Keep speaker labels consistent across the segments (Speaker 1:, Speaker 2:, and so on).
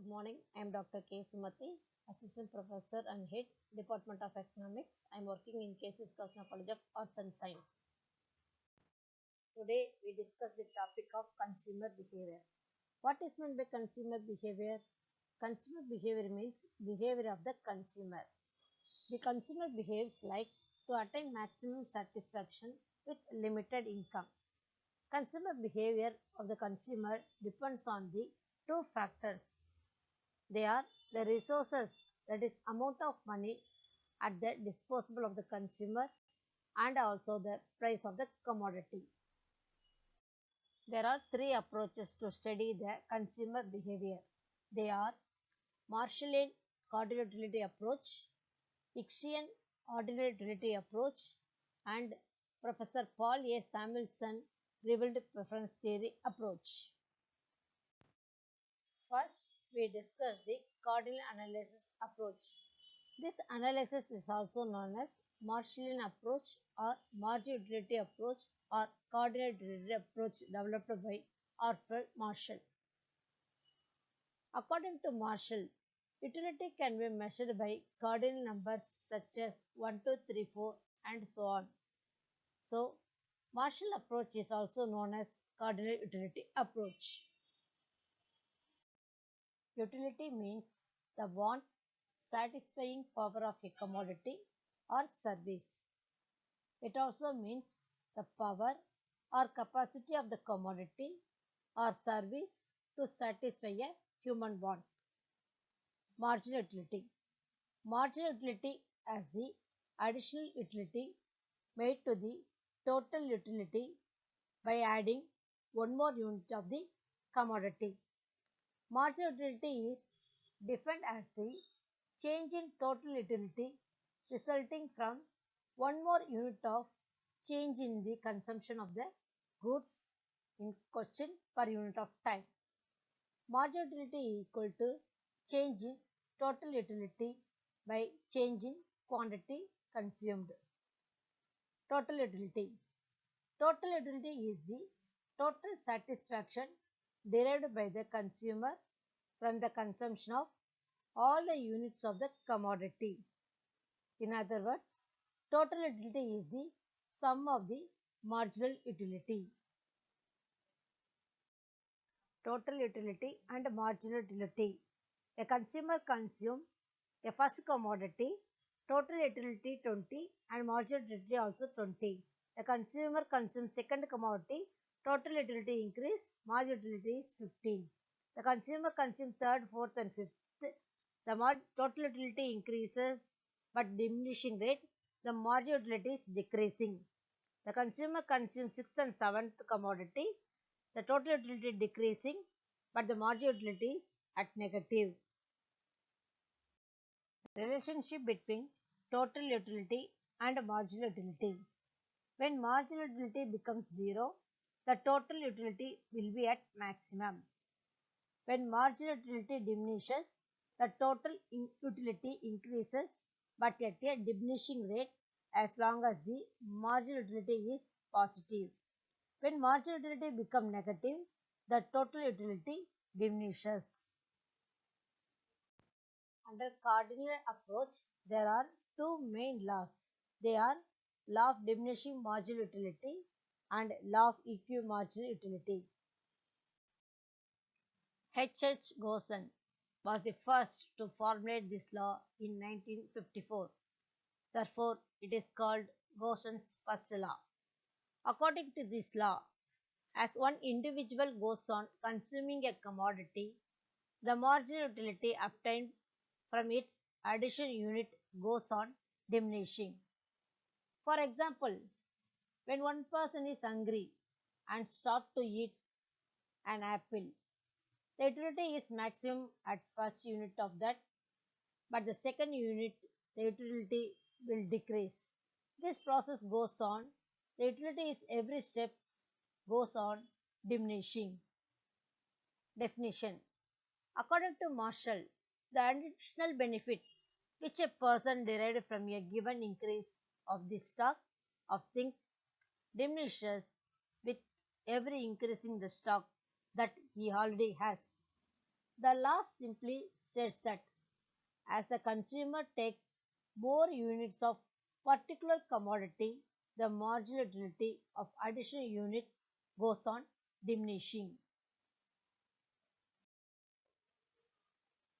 Speaker 1: Good morning. I am Dr. K. Sumati, Assistant Professor and Head, Department of Economics. I am working in K.C. Krishna College of Arts and Science. Today we discuss the topic of consumer behavior. What is meant by consumer behavior? Consumer behavior means behavior of the consumer. The consumer behaves like to attain maximum satisfaction with limited income. Consumer behavior of the consumer depends on the two factors. They are the resources, that is amount of money at the disposal of the consumer, and also the price of the commodity. There are three approaches to study the consumer behavior. They are Marshallian ordinary utility approach, Hicksian ordinary utility approach, and Professor Paul A. Samuelson revealed preference theory approach. First, we discuss the cardinal analysis approach. This analysis is also known as Marshallian approach or marginal utility approach or cardinal utility approach developed by Alfred Marshall. According to Marshall, utility can be measured by cardinal numbers such as 1, 2, 3, 4 and so on. So, Marshall approach is also known as cardinal utility approach. Utility means the want satisfying power of a commodity or service. It also means the power or capacity of the commodity or service to satisfy a human want. Marginal utility. Marginal utility as the additional utility made to the total utility by adding one more unit of the commodity. Marginal utility is defined as the change in total utility resulting from one more unit of change in the consumption of the goods in question per unit of time. Marginal utility equal to change in total utility by change in quantity consumed. Total utility. Total utility is the total satisfaction derived by the consumer from the consumption of all the units of the commodity. In other words, total utility is the sum of the marginal utility. Total utility and marginal utility. A consumer consumes a first commodity, total utility 20 and marginal utility also 20. A consumer consumes second commodity, total utility increase, marginal utility is 15. The consumer consumes third, fourth and fifth. The total utility increases but diminishing rate, the marginal utility is decreasing. The consumer consumes sixth and seventh commodity, the total utility decreasing but the marginal utility is at negative. Relationship between total utility and marginal utility. When marginal utility becomes 0, the total utility will be at maximum. When marginal utility diminishes, the total utility increases but at a diminishing rate as long as the marginal utility is positive. When marginal utility becomes negative, the total utility diminishes. Under cardinal approach, there are two main laws. They are law of diminishing marginal utility and law of equimarginal utility. H. Gosson was the first to formulate this law in 1954. Therefore, it is called Gosson's first law. According to this law, as one individual goes on consuming a commodity, the marginal utility obtained from its addition unit goes on diminishing. For example, when one person is hungry and starts to eat an apple, the utility is maximum at first unit of that, but the second unit the utility will decrease. This process goes on. The utility is every step goes on diminishing. Definition. According to Marshall, the additional benefit which a person derived from a given increase of the stock of things diminishes with every increase in the stock that he already has. The law simply states that as the consumer takes more units of particular commodity, the marginal utility of additional units goes on diminishing.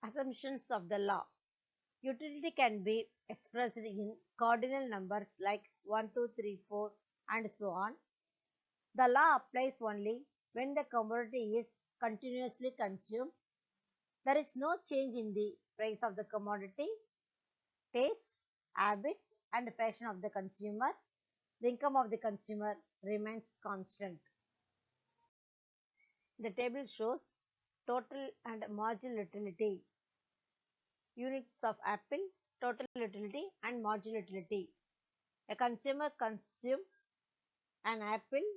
Speaker 1: Assumptions of the law. Utility can be expressed in cardinal numbers like 1, 2, 3, 4, and so on. The law applies only when the commodity is continuously consumed. There is no change in the price of the commodity, taste, habits, and fashion of the consumer. The income of the consumer remains constant. The table shows total and marginal utility. Units of apple, total utility and marginal utility. A consumer consumes an apple,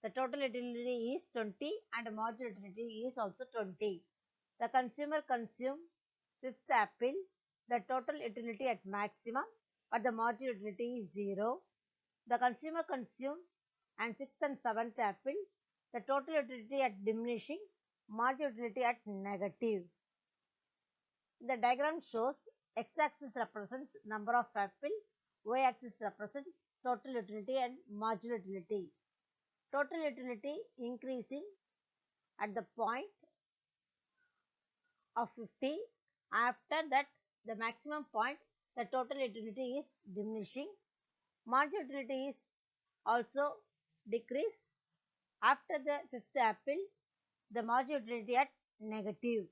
Speaker 1: the total utility is 20 and marginal utility is also 20. The consumer consumes fifth apple, the total utility at maximum, but the marginal utility is 0. The consumer consumes and sixth and seventh apple, the total utility at diminishing, marginal utility at negative. The diagram shows x-axis represents number of apple, y-axis represents total utility and marginal utility. Total utility increasing at the point of 50. After that, the maximum point, the total utility is diminishing. Marginal utility is also decrease. After the fifth apple, the marginal utility at negative.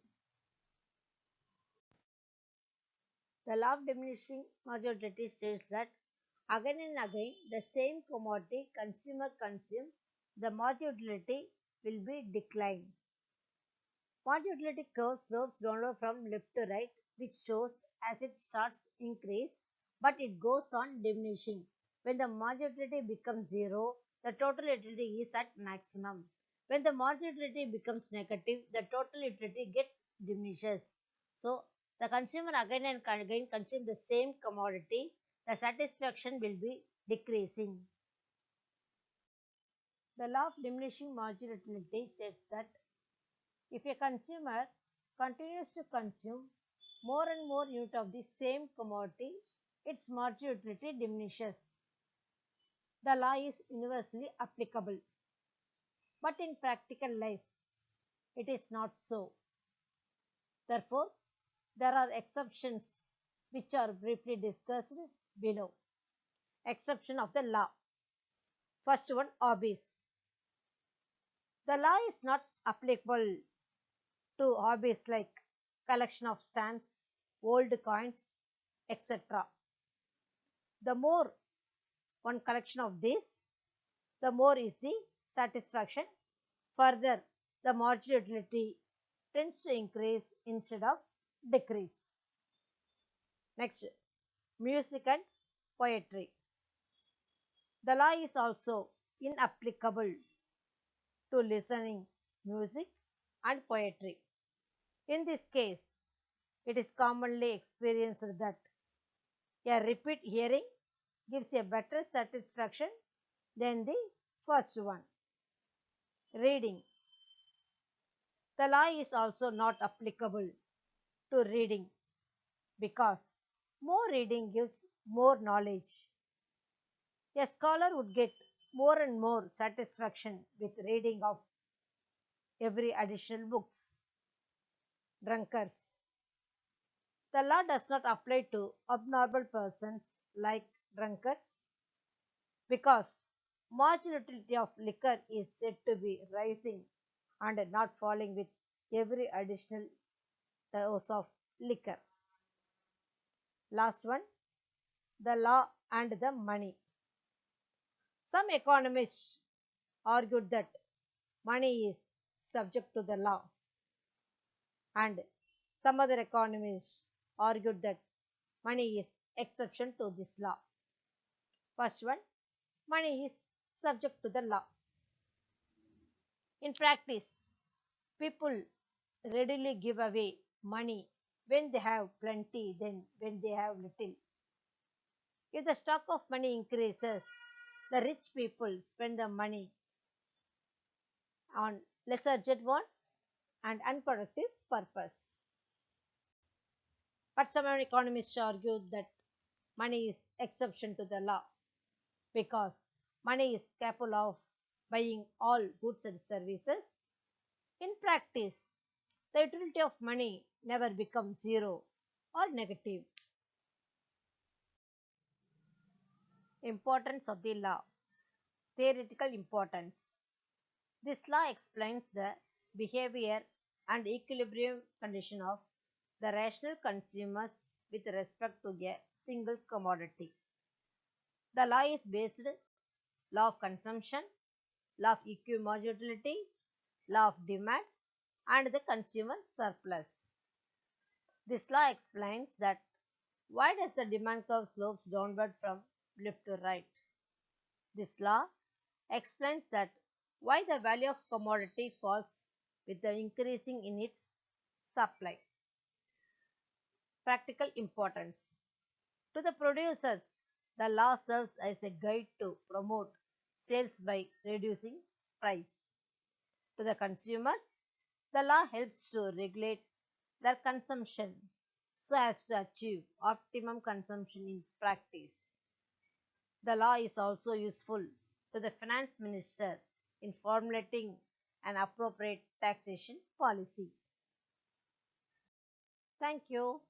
Speaker 1: The law of diminishing marginal utility states that again and again the same commodity consumer consumes, the marginal utility will be declined. Marginal utility curve slopes downward from left to right, which shows as it starts increase, but it goes on diminishing. When the marginal utility becomes 0, the total utility is at maximum. When the marginal utility becomes negative, the total utility gets diminishes. So, the consumer again and again consume the same commodity, the satisfaction will be decreasing. The law of diminishing marginal utility states that if a consumer continues to consume more and more unit of the same commodity, its marginal utility diminishes. The law is universally applicable. But in practical life, it is not so. Therefore, there are exceptions which are briefly discussed below. Exception of the law. First one, hobbies. The law is not applicable to hobbies like collection of stamps, old coins, etc. The more one collection of this, the more is the satisfaction. Further, the marginal utility tends to increase instead of decrease. Next, music and poetry. The law is also inapplicable to listening music and poetry. In this case, it is commonly experienced that a repeat hearing gives a better satisfaction than the first one. Reading. The law is also not applicable to reading because more reading gives more knowledge. A scholar would get more and more satisfaction with reading of every additional books. Drunkards. The law does not apply to abnormal persons like drunkards because marginal utility of liquor is said to be rising and not falling with every additional dose of liquor. Last one, the law and the money. Some economists argued that money is subject to the law, and some other economists argued that money is exception to this law. First one, money is subject to the law. In practice, people readily give away money when they have plenty than when they have little. If the stock of money increases, the rich people spend the money on less urgent wants and unproductive purpose. But some economists argue that money is exception to the law because money is capable of buying all goods and services. In practice, the utility of money never becomes zero or negative. Importance of the law. Theoretical importance. This law explains the behavior and equilibrium condition of the rational consumers with respect to a single commodity. The law is based law of consumption, law of equimodularity, law of demand, and the consumer surplus. This law explains that why does the demand curve slopes downward from left to right. This law explains that why the value of commodity falls with the increasing in its supply. Practical importance. To the producers, the law serves as a guide to promote sales by reducing price. To the consumers, the law helps to regulate their consumption so as to achieve optimum consumption in practice. The law is also useful to the finance minister in formulating an appropriate taxation policy. Thank you.